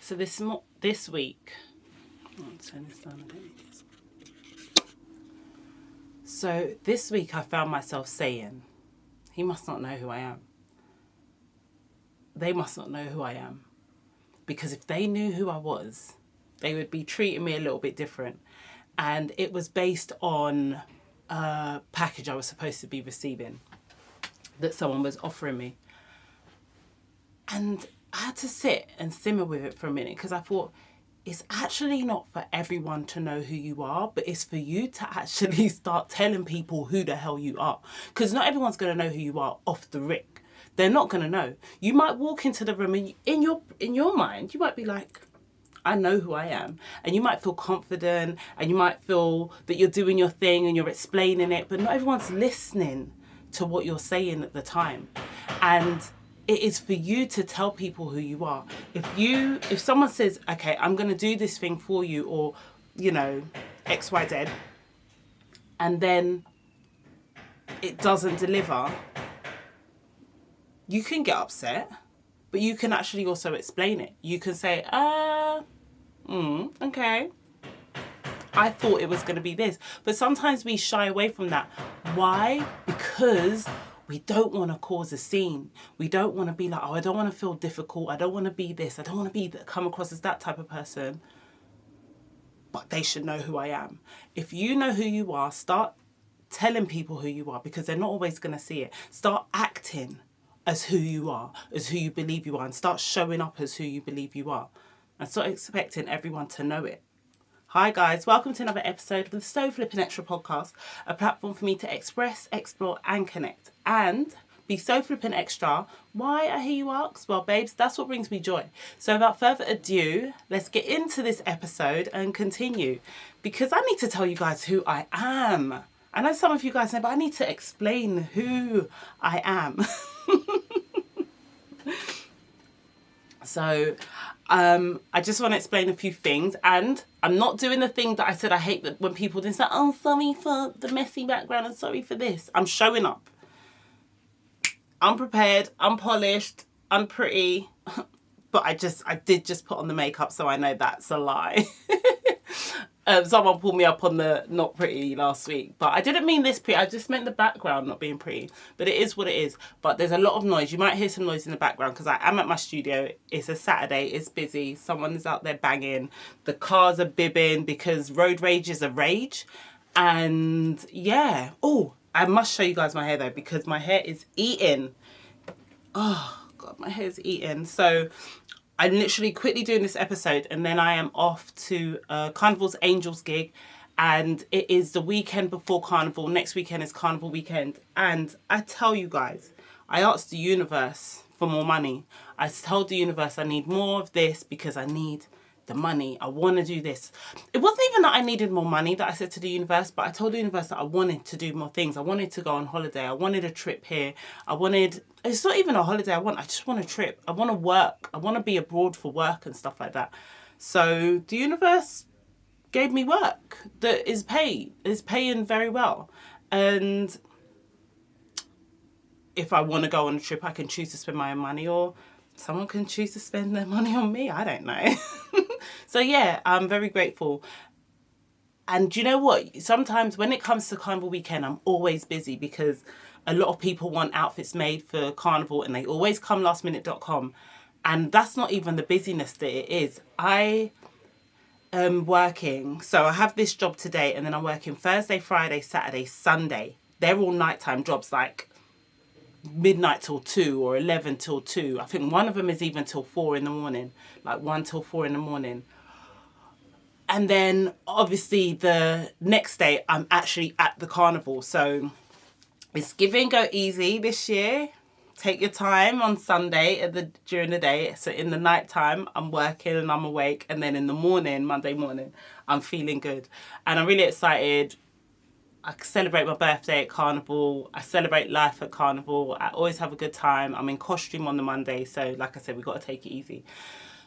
So this week, I'll turn this down a bit. So this week I found myself saying, he must not know who I am. They must not know who I am. Because if they knew who I was, they would be treating me a little bit different. And it was based on a package I was supposed to be receiving that someone was offering me. And I had to sit and simmer with it for a minute because I thought, it's actually not for everyone to know who you are, but it's for you to actually start telling people who the hell you are. Because not everyone's going to know who you are off the rip. They're not going to know. You might walk into the room and in your mind, you might be like, I know who I am. And you might feel confident and you might feel that you're doing your thing and you're explaining it, but not everyone's listening to what you're saying at the time. And it is for you to tell people who you are. If someone says, okay, I'm going to do this thing for you, or, X, Y, Z, and then it doesn't deliver, you can get upset, but you can actually also explain it. You can say, okay, I thought it was going to be this. But sometimes we shy away from that. Why? Because we don't want to cause a scene. We don't want to be like, I don't want to feel difficult. I don't want to be this. I don't want to come across as that type of person. But they should know who I am. If you know who you are, start telling people who you are, because they're not always going to see it. Start acting as who you are, as who you believe you are, and start showing up as who you believe you are. And start expecting everyone to know it. Hi guys, welcome to another episode of the Sew Flippin Extra podcast, a platform for me to express, explore and connect. And be so flippin' extra. Why, I hear you ask? Well, babes, that's what brings me joy. So without further ado, let's get into this episode and continue. Because I need to tell you guys who I am. I know some of you guys know, but I need to explain who I am. So, I just want to explain a few things, and I'm not doing the thing that I said I hate, that when people then say, oh, sorry for the messy background and sorry for this. I'm showing up. Unprepared, unpolished, unpretty, but I did just put on the makeup, so I know that's a lie. Someone pulled me up on the not pretty last week, but I didn't mean this pretty. I just meant the background not being pretty, but it is what it is. But there's a lot of noise. You might hear some noise in the background because I am at my studio. It's a Saturday. It's busy. Someone is out there banging. The cars are bibbing because road rage is a rage. And yeah. Oh, I must show you guys my hair though, because my hair is eating. Oh God, my hair is eating. So I'm literally quickly doing this episode and then I am off to Carnival's Angels gig, and it is the weekend before Carnival. Next weekend is Carnival weekend, and I tell you guys, I asked the universe for more money. I told the universe I need more of this because I need the money. I want to do this. It wasn't even that I needed more money that I said to the universe, but I told the universe that I wanted to do more things. I wanted to go on holiday. I wanted a trip here. It's not even a holiday I just want a trip. I want to work. I want to be abroad for work and stuff like that. So the universe gave me work that is paying very well. And if I want to go on a trip, I can choose to spend my own money, or someone can choose to spend their money on me. I don't know. So yeah, I'm very grateful. And do you know what? Sometimes when it comes to Carnival weekend, I'm always busy because a lot of people want outfits made for Carnival and they always come lastminute.com. And that's not even the busyness that it is. I am working. So I have this job today, and then I'm working Thursday, Friday, Saturday, Sunday. They're all nighttime jobs, like midnight till 2 or 11 till 2. I think one of them is even till 4 in the morning, like 1 till 4 in the morning. And then obviously the next day I'm actually at the Carnival. So it's give and go easy this year. Take your time on Sunday during the day. So in the night time I'm working and I'm awake, and then in the morning, Monday morning, I'm feeling good. And I'm really excited. I celebrate my birthday at Carnival. I celebrate life at Carnival. I always have a good time. I'm in costume on the Monday. So like I said, we've got to take it easy.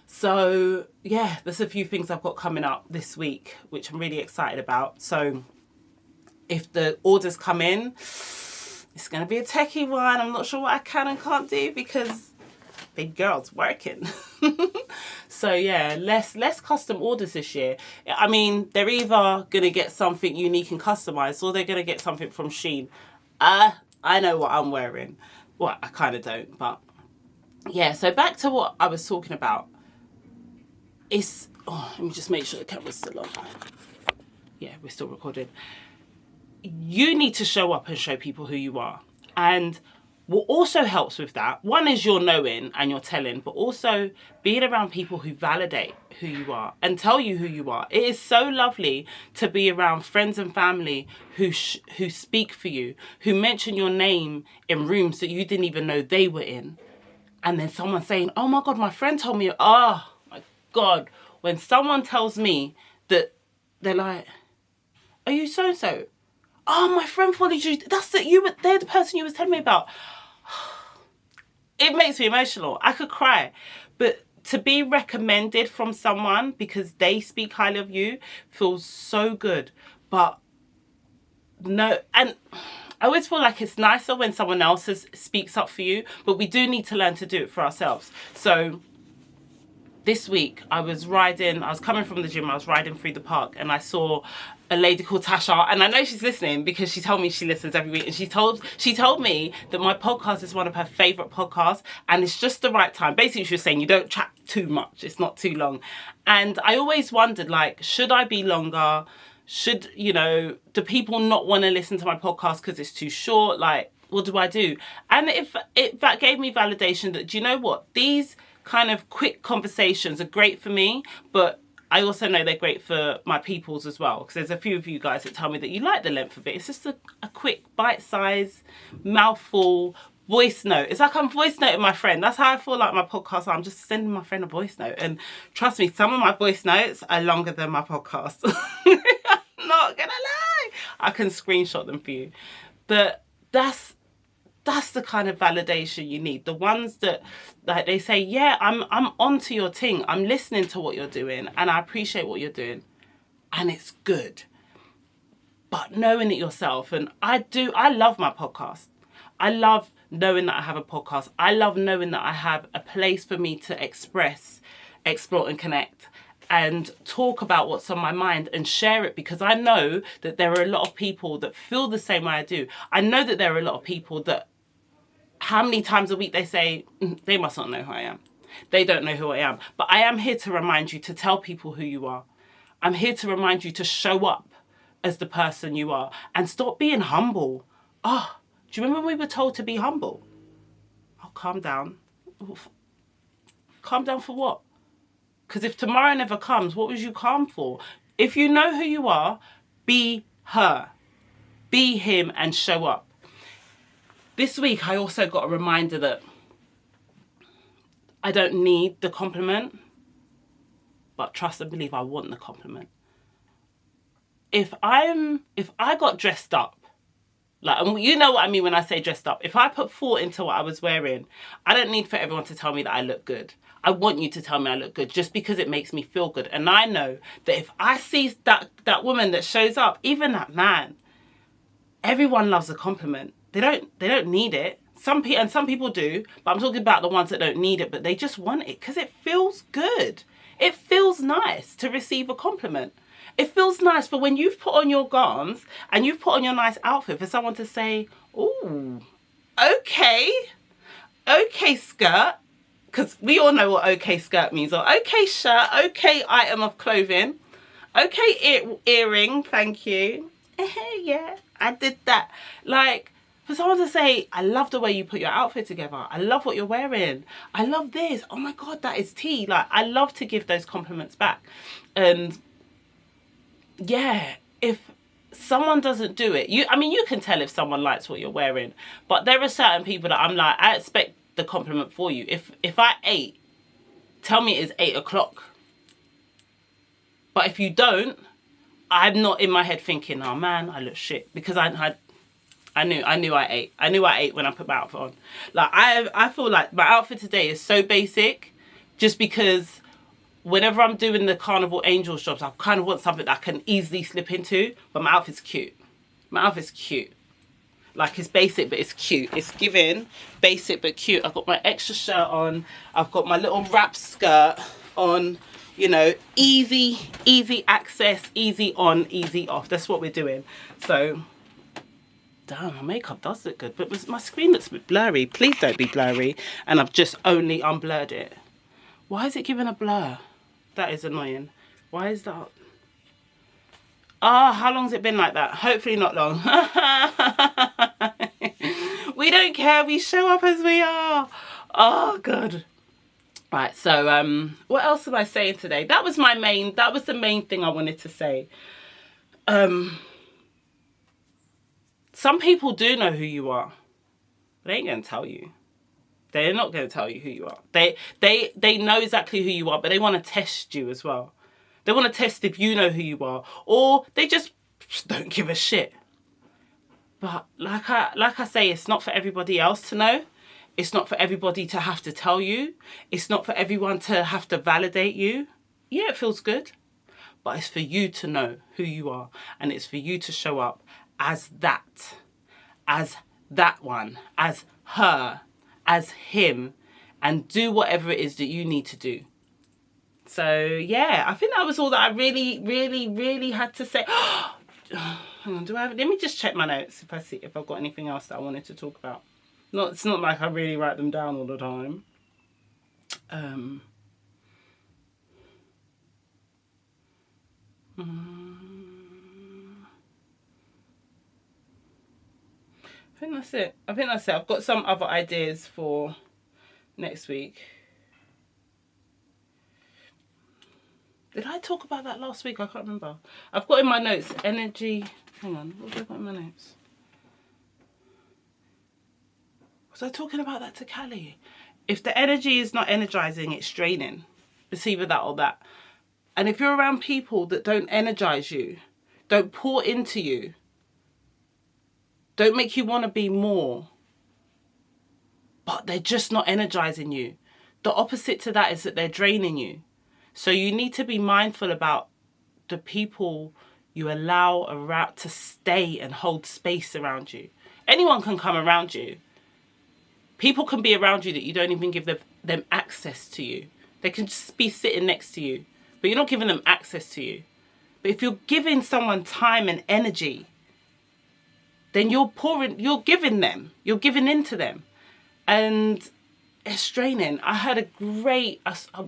So yeah, there's a few things I've got coming up this week, which I'm really excited about. So if the orders come in, it's going to be a techie one. I'm not sure what I can and can't do because big girl's working. So yeah, less custom orders this year. I mean, they're either gonna get something unique and customized, or they're gonna get something from Shein. I know what I'm wearing. Well, I kind of don't, but yeah. So back to what I was talking about. Let me just make sure the camera's still on. Yeah, we're still recording. You need to show up and show people who you are. And what also helps with that, one is your knowing and your telling, but also being around people who validate who you are and tell you who you are. It is so lovely to be around friends and family who speak for you, who mention your name in rooms that you didn't even know they were in. And then someone saying, oh my God, my friend told me, oh my God. When someone tells me that, they're like, are you so-and-so? Oh, my friend followed you. They're the person you was telling me about. It makes me emotional. I could cry. But to be recommended from someone because they speak highly of you feels so good. But no, and I always feel like it's nicer when someone else speaks up for you, but we do need to learn to do it for ourselves. So this week I was coming from the gym, I was riding through the park, and I saw a lady called Tasha, and I know she's listening because she told me she listens every week, and she told me that my podcast is one of her favourite podcasts, and it's just the right time. Basically, she was saying you don't chat too much, it's not too long. And I always wondered, like, should I be longer? Should, do people not want to listen to my podcast because it's too short? Like, what do I do? And that gave me validation that, do you know what? These kind of quick conversations are great for me, but I also know they're great for my peoples as well, because there's a few of you guys that tell me that you like the length of it. It's just a quick bite-sized mouthful voice note. It's like I'm voice noting my friend. That's how I feel like my podcast. I'm just sending my friend a voice note, and trust me, some of my voice notes are longer than my podcast. I'm not gonna lie, I can screenshot them for you. But that's the kind of validation you need. The ones that, like, they say, yeah, I'm onto your thing. I'm listening to what you're doing and I appreciate what you're doing. And it's good. But knowing it yourself, and I love my podcast. I love knowing that I have a podcast. I love knowing that I have a place for me to express, explore and connect and talk about what's on my mind and share it, because I know that there are a lot of people that feel the same way I do. I know that there are a lot of people that, how many times a week they say, they must not know who I am. They don't know who I am. But I am here to remind you to tell people who you are. I'm here to remind you to show up as the person you are and stop being humble. Oh, do you remember when we were told to be humble? Oh, calm down. Calm down for what? Because if tomorrow never comes, what was you calm for? If you know who you are, be her. Be him and show up. This week, I also got a reminder that I don't need the compliment, but trust and believe I want the compliment. If I got dressed up, like, and you know what I mean when I say dressed up, if I put thought into what I was wearing, I don't need for everyone to tell me that I look good. I want you to tell me I look good just because it makes me feel good. And I know that if I see that woman that shows up, even that man, everyone loves a compliment. They don't need it. Some people do, but I'm talking about the ones that don't need it, but they just want it because it feels good. It feels nice to receive a compliment. It feels nice for when you've put on your gowns and you've put on your nice outfit for someone to say, "Ooh, okay skirt," because we all know what okay skirt means, or okay shirt, okay item of clothing, okay earring, thank you. Yeah, I did that. Like, for someone to say, I love the way you put your outfit together. I love what you're wearing. I love this. Oh my God, that is tea. Like, I love to give those compliments back. And yeah, if someone doesn't do it, you can tell if someone likes what you're wearing, but there are certain people that I'm like, I expect the compliment for you. If I ate, tell me it's 8 o'clock. But if you don't, I'm not in my head thinking, oh man, I look shit, because I knew I ate. I knew I ate when I put my outfit on. Like, I feel like my outfit today is so basic just because whenever I'm doing the Carnival Angels jobs, I kind of want something that I can easily slip into, but my outfit's cute. My outfit's cute. Like, it's basic, but it's cute. It's giving basic, but cute. I've got my extra shirt on. I've got my little wrap skirt. on, you know, easy access, easy on, easy off. That's what we're doing. So, damn, my makeup does look good, but my screen looks a bit blurry. Please don't be blurry. And I've just only unblurred it. Why is it giving a blur? That is annoying. Why is that? Ah, how long's it been like that? Hopefully not long. We don't care. We show up as we are. Oh, God. Right, so what else am I saying today? That was the main thing I wanted to say. Some people do know who you are. They ain't going to tell you. They're not going to tell you who you are. They know exactly who you are, but they want to test you as well. They want to test if you know who you are, or they just don't give a shit. But like I say, it's not for everybody else to know. It's not for everybody to have to tell you. It's not for everyone to have to validate you. Yeah, it feels good, but it's for you to know who you are, and it's for you to show up as that one, as her, as him, and do whatever it is that you need to do. So yeah, I think that was all that I really had to say. Hang on, let me just check my notes if I've got anything else that I wanted to talk about. It's not like I really write them down all the time. I think that's it. I've got some other ideas for next week. Did I talk about that last week? I can't remember. I've got in my notes, energy. Hang on, what have I got in my notes? Was I talking about that to Callie? If the energy is not energizing, it's draining. It's either that or that. And if you're around people that don't energize you, don't pour into you, don't make you want to be more, but they're just not energizing you, the opposite to that is that they're draining you. So you need to be mindful about the people you allow around to stay and hold space around you. Anyone can come around you. People can be around you that you don't even give them access to you. They can just be sitting next to you, but you're not giving them access to you. But if you're giving someone time and energy, then you're giving into them. And it's draining. I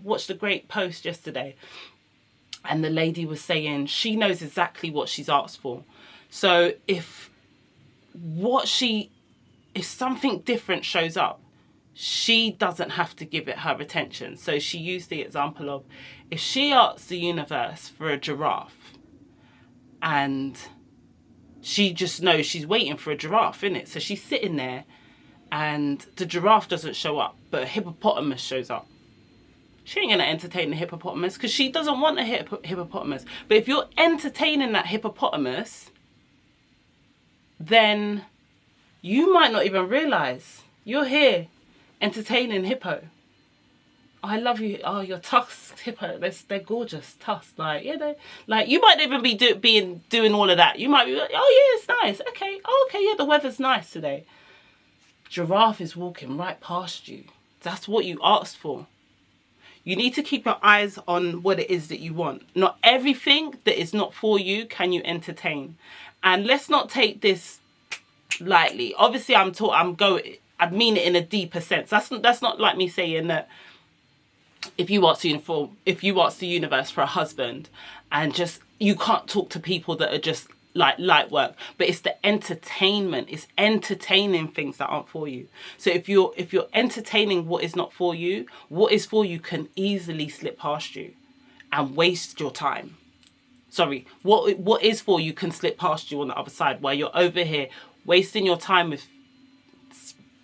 watched a great post yesterday, and the lady was saying she knows exactly what she's asked for. So if something different shows up, she doesn't have to give it her attention. So she used the example of, if she asks the universe for a giraffe, and she just knows she's waiting for a giraffe, innit? So she's sitting there, and the giraffe doesn't show up, but a hippopotamus shows up. She ain't going to entertain the hippopotamus because she doesn't want a hippopotamus. But if you're entertaining that hippopotamus, then you might not even realise you're here entertaining hippo. Oh, I love you. Oh, your tusked hippo. They're gorgeous. Tusked. Like, yeah, you might not even be doing all of that. You might be like, oh, yeah, it's nice. Okay. Oh, okay, yeah, the weather's nice today. Giraffe is walking right past you. That's what you asked for. You need to keep your eyes on what it is that you want. Not everything that is not for you can you entertain. And let's not take this lightly. Obviously, I mean it in a deeper sense. That's not like me saying that if you ask the universe for a husband, and just you can't talk to people that are just like light work, but it's the entertainment. It's entertaining things that aren't for you. So if you're entertaining what is not for you, what is for you can easily slip past you and waste your time. Sorry, what is for you can slip past you on the other side, while you're over here wasting your time with,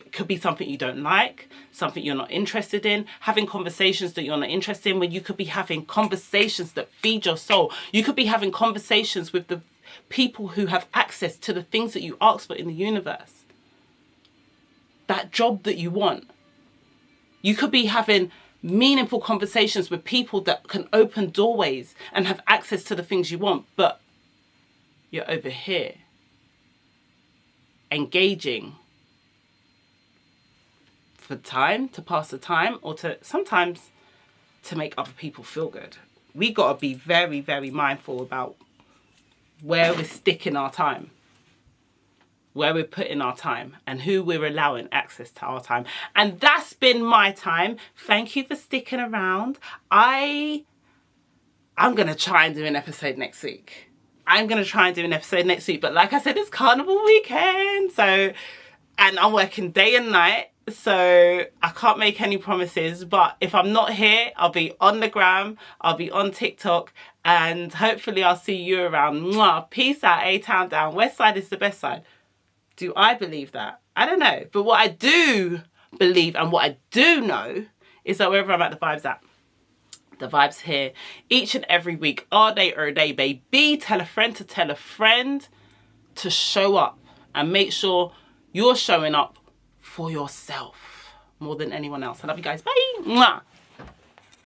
it could be something you don't like, something you're not interested in, having conversations that you're not interested in, when you could be having conversations that feed your soul. You could be having conversations with the people who have access to the things that you ask for in the universe. That job that you want. You could be having meaningful conversations with people that can open doorways and have access to the things you want, but you're over here engaging for time, to pass the time, or to sometimes to make other people feel good. We got to be very, very mindful about where we're sticking our time, where we're putting our time, and who we're allowing access to our time. And that's been my time. Thank you for sticking around. I'm going to try and do an episode next week. But like I said, it's carnival weekend. So, and I'm working day and night. So I can't make any promises. But if I'm not here, I'll be on the gram. I'll be on TikTok. And hopefully I'll see you around. Mwah. Peace out, A-Town down. West side is the best side. Do I believe that? I don't know. But what I do believe and what I do know is that wherever I'm at, the vibe's at. The vibe's here each and every week, all day, baby. Tell a friend to show up and make sure you're showing up for yourself more than anyone else. I love you guys. Bye. Mwah.